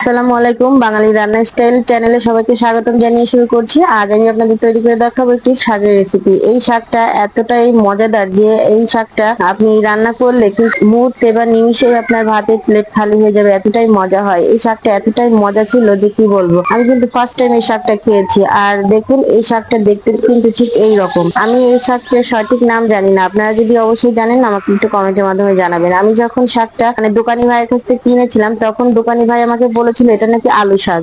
আসসালামু আলাইকুম। বাঙালি রান্না স্টাইল চ্যানেলে সবাইকে স্বাগতম জানিয়ে শুরু করছি। আজ আমি আপনাদের তৈরি করে দেখাবো একটি শাকের রেসিপি। এই শাকটা এতটাই মজাদার যে এই শাকটা আপনি রান্না করলে মুহূর্তে বা নিমিষেই আপনার ভাতের প্লেট খালি হয়ে যাবে, এতটাই মজা হয়। এই শাকটা এতটাই মজা ছিল যে কি বলবো। আমি কিন্তু ফার্স্ট টাইম এই শাকটা খেয়েছি। আর দেখুন এই শাকটা দেখতে কিন্তু ঠিক এই রকম। আমি এই শাকটার সঠিক নাম জানি না, আপনারা যদি অবশ্যই জানেন আমাকে একটু কমেন্টের মাধ্যমে জানাবেন। আমি যখন শাকটা দোকানি ভাইয়ের কাছ থেকে কিনেছিলাম তখন দোকানি ভাই আমাকে বলেছিল এটা নাকি আলু শাক,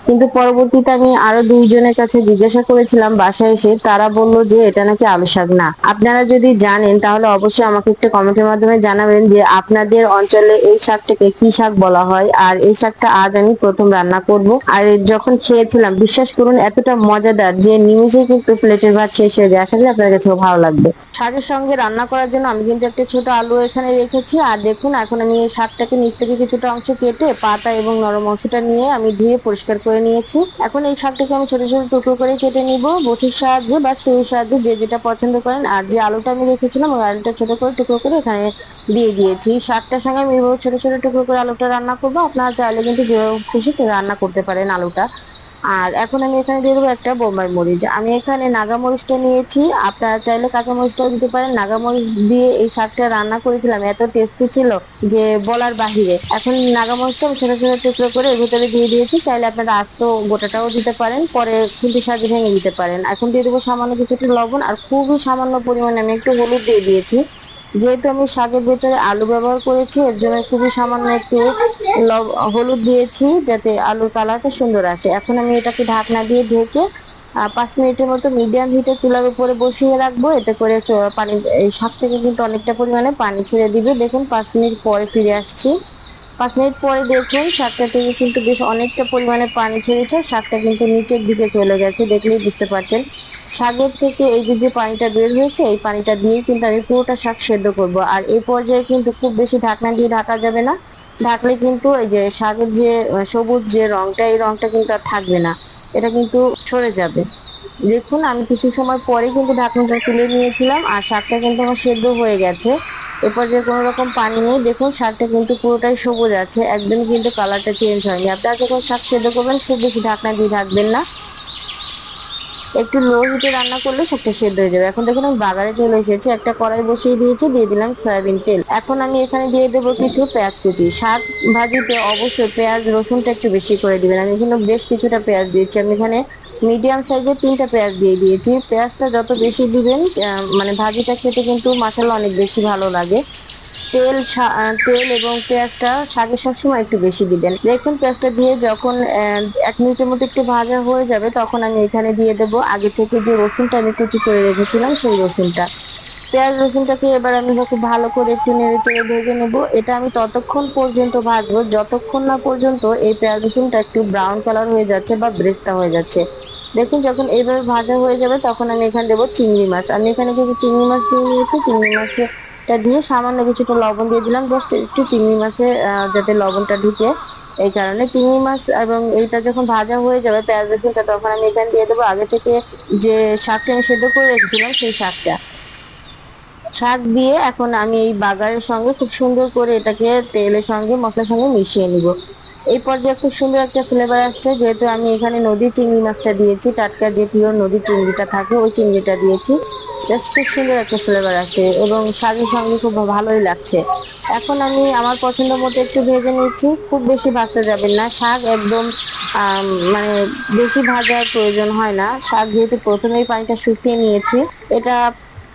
কিন্তু পরবর্তীতে আমি আরো দুইজনের কাছে জিজ্ঞাসা করেছিলাম বাসায় এসে, তারা বলল যে এটা নাকি আলু শাক না। আপনারা যদি জানেন তাহলে অবশ্যই আমাকে একটু কমেন্টের মাধ্যমে জানাবেন যে আপনাদের অঞ্চলে এই শাকটাকে কি শাক বলা হয়। আর এই শাকটা আজ আমি প্রথম রান্না করব। আর যখন খেয়েছিলাম বিশ্বাস করুন এতটা মজাদার যে নিমিষেই কিন্তু প্লেটের ভাত শেষ হয়ে যায়। আশা করি আপনার কাছেও ভালো লাগবে। শাকের সঙ্গে রান্না করার জন্য আমি কিন্তু একটা ছোট আলু এখানে রেখেছি। আর দেখুন এখন আমি এই শাকটাকে নিচ থেকে কিছুটা অংশ কেটে পাতা এবং নরম অংশটা নিয়ে আমি ধুয়ে পরিষ্কার করে নিয়েছি। এখন এই শাকটাকে আমি ছোট ছোট টুকরো করে কেটে নিব বটির সাহায্যে বা ছুরির সাহায্যে, যে যেটা পছন্দ করেন। আর যে আলুটা আমি রেখেছিলাম ওই আলুটা ছোট করে টুকরো করে এখানে দিয়ে দিয়েছি। শাকটার সঙ্গে আমি এভাবে ছোট ছোট টুকরো করে আলুটা রান্না করবো। আপনারা চাইলে কিন্তু যেভাবে খুশি রান্না করতে পারেন আলুটা। আর এখন আমি এখানে দিয়ে দেবো একটা বোম্বাই মরিচ। আমি এখানে নাগা মরিচটা নিয়েছি, আপনারা চাইলে কাঁচা মরিচটাও দিতে পারেন। নাগা মরিচ দিয়ে এই শাকটা রান্না করেছিলাম, এত টেস্টি ছিল যে বলার বাহিরে। এখন নাগা মরিচটা আমি ছোট ছোট টুকরো করে এর ভিতরে দিয়ে দিয়েছি। চাইলে আপনারা আস্ত গোটাটাও দিতে পারেন, পরে খুন্তি সাহায্যে ভেঙে দিতে পারেন। এখন দিয়ে দেবো সামান্য কিছুটা লবণ আর খুবই সামান্য পরিমাণে আমি একটু হলুদ দিয়ে দিয়েছি। যেহেতু আমি শাকের ভেতরে আলু ব্যবহার করেছি এর জন্য খুবই সামান্য একটু হলুদ দিয়েছি যাতে আলুর কালারটা সুন্দর আসে। এখন আমি এটাকে ঢাকনা দিয়ে ঢেকে 5 মিনিটের মতো মিডিয়াম হিটে চুলার উপরে বসিয়ে রাখবো। এতে করে পানি, এই শাক থেকে কিন্তু অনেকটা পরিমাণে পানি ছেড়ে দিবে। দেখুন 5 মিনিট পরে ফিরে আসছি। 5 মিনিট পরে দেখুন শাকটা থেকে কিন্তু বেশ অনেকটা পরিমাণে পানি ছেড়েছে, শাকটা কিন্তু নিচের দিকে চলে গেছে, দেখলেই বুঝতে পারছেন। শাকের থেকে এই যে যে পানিটা বের হয়েছে এই পানিটা দিয়ে কিন্তু আমি পুরোটা শাক সেদ্ধ করব। আর এই পর্যায়ে কিন্তু খুব বেশি ঢাকনা দিয়ে ঢাকা যাবে না, ঢাকলে কিন্তু এই যে শাকের যে সবুজ যে রংটা এই রংটা কিন্তু আর থাকবে না, এটা কিন্তু সরে যাবে। দেখুন আমি কিছু সময় পরে কিন্তু ঢাকনাটা তুলে নিয়েছিলাম আর শাকটা কিন্তু আমার সেদ্ধ হয়ে গেছে। এরপর যে কোনো রকম পানি নেই, দেখুন শাকটা কিন্তু পুরোটাই সবুজ আছে, একদমই কিন্তু কালারটা চেঞ্জ হয়নি। আপনারা যখন শাক সেদ্ধ করবেন খুব বেশি ঢাকনা দিয়ে ঢাকবেন না, একটু লো হিটে রান্না করলে শাকটা সেদ্ধ হয়ে যাবে। এখন দেখুন আমি বাগারে চলে এসেছি, একটা কড়াই বসিয়ে দিয়েছি, দিয়ে দিলাম সয়াবিন তেল। এখন আমি এখানে দিয়ে দেবো কিছু পেঁয়াজ কুচি। শাক ভাজিতে অবশ্যই পেঁয়াজ রসুনটা একটু বেশি করে দিবেন। আমি এখানে বেশ কিছুটা পেঁয়াজ দিয়েছি, আমি এখানে মিডিয়াম সাইজের 3টা পেঁয়াজ দিয়ে দিয়েছি। পেঁয়াজটা যত বেশি দিবেন ভাজিটা খেতে কিন্তু মাশাআল্লাহ অনেক বেশি ভালো লাগে। তেল এবং পেঁয়াজটা শাকে সবসময় একটু বেশি দিবেন। দেখুন পেঁয়াজটা দিয়ে যখন 1 মিনিটের মতো একটু ভাজা হয়ে যাবে তখন আমি এখানে দিয়ে দেবো আগে থেকে যে রসুনটা আমি কুচি করে রেখেছিলাম সেই রসুনটা। পেঁয়াজ রসুনটাকে এবার আমি খুব ভালো করে একটু নেড়ে চেড়ে ভেজে নেব। এটা আমি ততক্ষণ পর্যন্ত ভাজবো যতক্ষণ না পর্যন্ত এই পেঁয়াজ রসুনটা একটু ব্রাউন কালার হয়ে যাচ্ছে বা ব্রেস্তা হয়ে যাচ্ছে। দেখুন যখন এইভাবে ভাজা হয়ে যাবে তখন আমি এখানে দেবো চিংড়ি মাছ। আমি এখানে কিছু চিংড়ি মাছ দিয়ে নিয়েছি, চিংড়ি মাছটা দিয়ে সামান্য কিছুটা লবণ দিয়ে দিলাম, জাস্ট একটু চিংড়ি মাছে যাতে লবণটা ঢুকে, এই কারণে। চিংড়ি মাছ এবং এইটা যখন ভাজা হয়ে যাবে পেঁয়াজ রসুনটা তখন আমি এখানে দিয়ে দেবো আগে থেকে যে শাকটা আমি সেদ্ধ করে রেখেছিলাম সেই শাকটা। শাক দিয়ে এখন আমি এই বাগারের সঙ্গে খুব সুন্দর করে এটাকে তেলের সঙ্গে মশলার সঙ্গে মিশিয়ে নিব। এই পর্যায়ে খুব সুন্দর একটা ফ্লেভার আসছে, যেহেতু আমি এখানে নদীর চিংড়ি মাছটা দিয়েছি, টাটকা যে পিওর নদীর চিংড়িটা থাকে ওই চিংড়িটা দিয়েছি। জাস্ট খুব সুন্দর একটা ফ্লেভার আসে এবং শাকের সঙ্গে খুব ভালোই লাগছে। এখন আমি আমার পছন্দ মতো একটু ভেজে নিচ্ছি, খুব বেশি ভাজতে যাবেন না। শাক একদম আহ মানে বেশি ভাজার প্রয়োজন হয় না। শাক যেহেতু প্রথমেই পানিটা শুকিয়ে নিয়েছি, এটা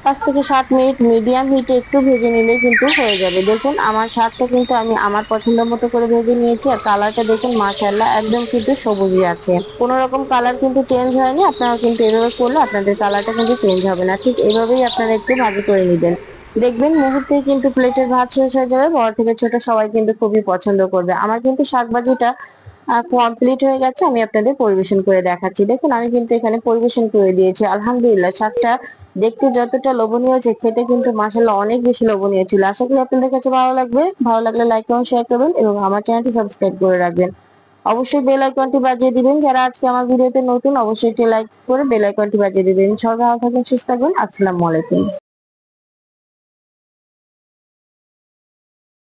5 থেকে 7 মিনিট মিডিয়াম হিটে একটু ভেজে নিলে কিন্তু হয়ে যাবে। দেখুন আমার শাকটা কিন্তু আমি আমার পছন্দ মতো করে ভেজে নিয়েছি আর কালারটা দেখুন মাশাআল্লাহ একদম কিন্তু সবুজই আছে, কোনো রকম কালার কিন্তু চেঞ্জ হয়নি। আপনারা কিন্তু এভাবে করলে আপনাদের কালারটা কিন্তু চেঞ্জ হবে না, ঠিক এভাবেই আপনারা একটু ভাজি করে নিবেন। দেখবেন মুহূর্তেই কিন্তু প্লেটের ভাত শেষ হয়ে যাবে, বড় থেকে ছোট সবাই কিন্তু খুবই পছন্দ করবে। আমার কিন্তু শাক ভাজিটা কমপ্লিট হয়ে গেছে, আমি আপনাদের পরিবেশন করে দেখাচ্ছি। দেখুন আমি কিন্তু এখানে পরিবেশন করে দিয়েছি। আলহামদুলিল্লাহ শাকটা দেখতে যতটা লোভনীয় হয়েছে খেতে কিন্তু মাশাআল্লাহ অনেক বেশি লোভনীয় ছিল। আশা করি আপনাদের কাছে ভালো লাগবে। ভালো লাগলে লাইক এবং শেয়ার করবেন এবং আমার চ্যানেলটি সাবস্ক্রাইব করে রাখবেন। অবশ্যই বেল আইকনটি বাজিয়ে দিবেন। যারা আজকে আমার ভিডিওতে নতুন অবশ্যই একটি লাইক করে বেল আইকনটি বাজিয়ে দিবেন। সবাই ভালো থাকবেন, সুস্থ থাকবেন। আসসালামু আলাইকুম।